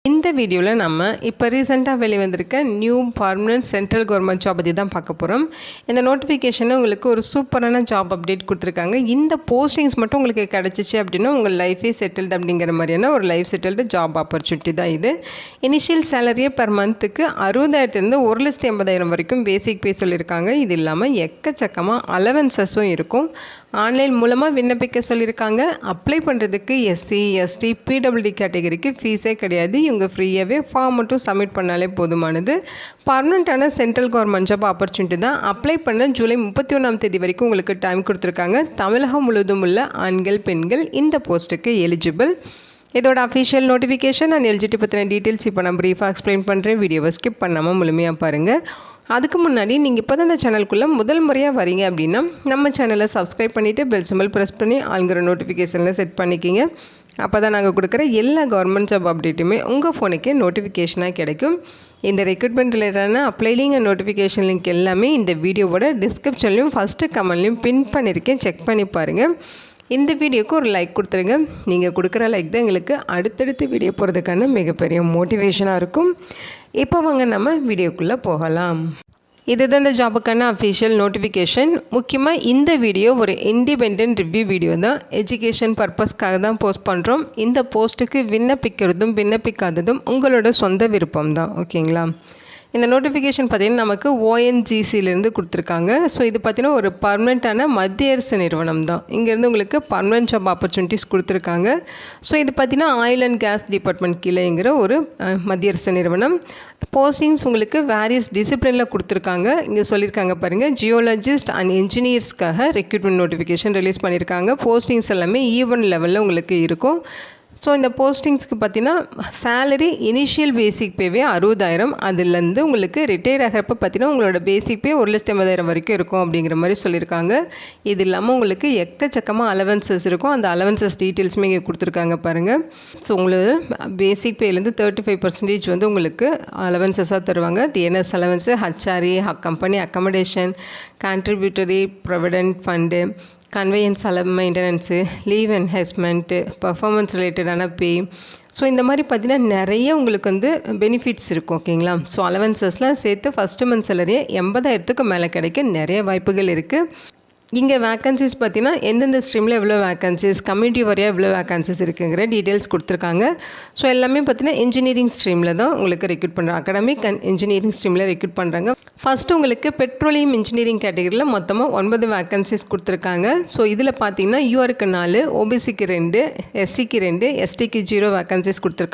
இந்த வீடியோவில் நம்ம இப்போ ரீசெண்டாக வெளிவந்திருக்க new permanent central government job பற்றி தான் பார்க்க போகிறோம். இந்த நோட்டிஃபிகேஷனில் உங்களுக்கு ஒரு சூப்பரான ஜாப் அப்டேட் கொடுத்துருக்காங்க. இந்த போஸ்டிங்ஸ் மட்டும் உங்களுக்கு கிடச்சிச்சு அப்படின்னா உங்கள் லைஃபே செட்டில்டு அப்படிங்கிற மாதிரியான ஒரு லைஃப் செட்டில்டு ஜாப் ஆப்பர்ச்சுனிட்டி தான் இது. இனிஷியல் சேலரியே பெர் மந்த்துக்கு 60,000 1,80,000 வரைக்கும் பேசிக் பே சொல்லியிருக்காங்க. இது இல்லாமல் எக்கச்சக்கமாக அலவன்சஸும் இருக்கும். ஆன்லைன் மூலமாக விண்ணப்பிக்க சொல்லியிருக்காங்க. அப்ளை பண்ணுறதுக்கு எஸ்சி, எஸ்டி, பிடபிள்யூடி கேட்டகரிக்கு ஃபீஸே கிடையாது. இவங்க ஃப்ரீயாகவே ஃபார்ம் மட்டும் சப்மிட் பண்ணாலே போதுமானது. பர்மனெண்ட்டான சென்ட்ரல் கவர்மெண்ட் ஜாப் ஆப்பர்ச்சுனிட்டி தான். அப்ளை பண்ண ஜூலை 31 வரைக்கும் உங்களுக்கு டைம் கொடுத்துருக்காங்க. தமிழகம் முழுவதும் உள்ள ஆண்கள், பெண்கள் இந்த போஸ்ட்டுக்கு எலிஜிபிள். இதோட அஃபிஷியல் நோட்டிஃபிகேஷன் அண்ட் எலிஜிபிலிட்டி பற்றின டீட்டெயில்ஸ் இப்போ நான் ப்ரீஃபாக எக்ஸ்பிளைன் பண்ணுறேன். வீடியோவை ஸ்கிப் பண்ணாமல் முழுமையாக பாருங்கள். அதுக்கு முன்னாடி நீங்கள் இப்போ தான் இந்த சேனலுக்குள்ளே முதல் முறையாக வரீங்க அப்படின்னா நம்ம சேனலை சப்ஸ்கிரைப் பண்ணிவிட்டு பெல் சிம்பல் ப்ரெஸ் பண்ணி ஆளுங்கிற நோட்டிஃபிகேஷனில் செட் பண்ணிக்கிங்க. அப்போ தான் நாங்கள் கொடுக்குற எல்லா கவர்மெண்ட் ஜாப் அப்டேட்டுமே உங்கள் ஃபோனுக்கே நோட்டிஃபிகேஷனாக கிடைக்கும். இந்த ரெக்ரூட்மெண்ட் ரிலேட்டடான apply link and notification link எல்லாமே இந்த வீடியோவோட டிஸ்கிரிப்ஷன்லையும் ஃபஸ்ட்டு கமெண்ட்லையும் பின் பண்ணியிருக்கேன். செக் பண்ணி பாருங்கள். இந்த வீடியோக்கு ஒரு லைக் கொடுத்துருங்க. நீங்கள் கொடுக்குற லைக் தான் எங்களுக்கு அடுத்தடுத்து வீடியோ போகிறதுக்கான மிகப்பெரிய மோட்டிவேஷனாக இருக்கும். இப்போ வாங்க நம்ம வீடியோக்குள்ளே போகலாம். இதுதான் இந்த ஜாபுக்கான அஃபிஷியல் நோட்டிஃபிகேஷன். முக்கியமாக இந்த வீடியோ ஒரு இண்டிபெண்ட் ரிவ்யூ வீடியோ தான். எஜுகேஷன் பர்பஸ்க்காக தான் போஸ்ட் பண்ணுறோம். இந்த போஸ்ட்டுக்கு விண்ணப்பிக்கிறதும் விண்ணப்பிக்காததும் உங்களோட சொந்த விருப்பம் தான். ஓகேங்களா? இந்த நோட்டிஃபிகேஷன் பார்த்திங்கன்னா நமக்கு ONGCலேருந்து கொடுத்துருக்காங்க. ஸோ இது பார்த்திங்கன்னா ஒரு பர்மனெண்ட்டான மத்திய அரசு நிறுவனம் தான். இங்கேருந்து உங்களுக்கு பர்மனெண்ட் ஜாப் ஆப்பர்ச்சுனிட்டிஸ் கொடுத்துருக்காங்க. ஸோ இது பார்த்திங்கன்னா ஆயில் அண்ட் கேஸ் டிபார்ட்மெண்ட் கீழேங்கிற ஒரு மத்திய அரசு நிறுவனம். போஸ்டிங்ஸ் உங்களுக்கு வேரியஸ் டிசிப்ளினில் கொடுத்துருக்காங்க. இங்கே சொல்லியிருக்காங்க பாருங்கள், ஜியோலஜிஸ்ட் அண்ட் இன்ஜினியர்ஸ்க்காக ரெக்ரூட்மெண்ட் நோட்டிஃபிகேஷன் ரிலீஸ் பண்ணியிருக்காங்க. போஸ்டிங்ஸ் எல்லாமே ஈவன் லெவலில் உங்களுக்கு இருக்கும். ஸோ இந்த போஸ்டிங்ஸ்க்கு பார்த்தீங்கன்னா சேலரி இனிஷியல் பேசிக் பேவே 60,000. அதுலேருந்து உங்களுக்கு ரிட்டையர் ஆகிறப்ப பார்த்தீங்கன்னா உங்களோட பேசிக் பே 1,80,000 வரைக்கும் இருக்கும் அப்படிங்கிற மாதிரி சொல்லியிருக்காங்க. இது இல்லாமல் உங்களுக்கு எக்கச்சக்கமாக அலவன்சஸ் இருக்கும். அந்த அலவன்சஸ் டீட்டெயில்ஸுமே இங்கே கொடுத்துருக்காங்க பாருங்கள். ஸோ உங்களுக்கு பேசிக் பேலேருந்து 35% வந்து உங்களுக்கு அலவன்சஸாக தருவாங்க. DNS allowance, HRA, company accommodation, contributory provident fund, conveyance maintenance, leave என்ஹான்ஸ்மெண்ட்டு, performance ரிலேட்டடான பே. ஸோ இந்த மாதிரி பார்த்திங்கன்னா நிறைய உங்களுக்கு வந்து பெனிஃபிட்ஸ் இருக்கும். ஓகேங்களா? ஸோ அலவன்சஸ்லாம் சேர்த்து ஃபஸ்ட்டு மந்த் சேலரியே 80,000 மேலே கிடைக்க நிறைய வாய்ப்புகள் இருக்குது. இங்கே வேக்கன்சிஸ் பார்த்தீங்கன்னா எந்தெந்த ஸ்ட்ரீமில் எவ்வளோ வேக்கன்சிஸ், கம்யூனிட்டி வரையாக எவ்வளோ வேக்கன்சிஸ் இருக்குங்கிற டீட்டெயில்ஸ் கொடுத்துருக்காங்க. ஸோ எல்லாமே பார்த்தீங்கன்னா இன்ஜினியரிங் ஸ்ட்ரீமில் தான் உங்களுக்கு ரெக்ரூட் பண்ணுறாங்க. அகாடமிக் அண்ட் இன்ஜினியரிங் ஸ்ட்ரீமில் ரெக்ரூட் பண்ணுறாங்க. ஃபஸ்ட்டு உங்களுக்கு பெட்ரோலியம் இன்ஜினியரிங் கேட்டகரியில் மொத்தமாக 9 வேக்கன்சிஸ் கொடுத்துருக்காங்க. ஸோ இதில் பார்த்தீங்கன்னா யூஆருக்கு 4, OBCக்கு 2, SCக்கு 2, STக்கு 0 வேக்கன்சிஸ் கொடுத்துருக்காங்க.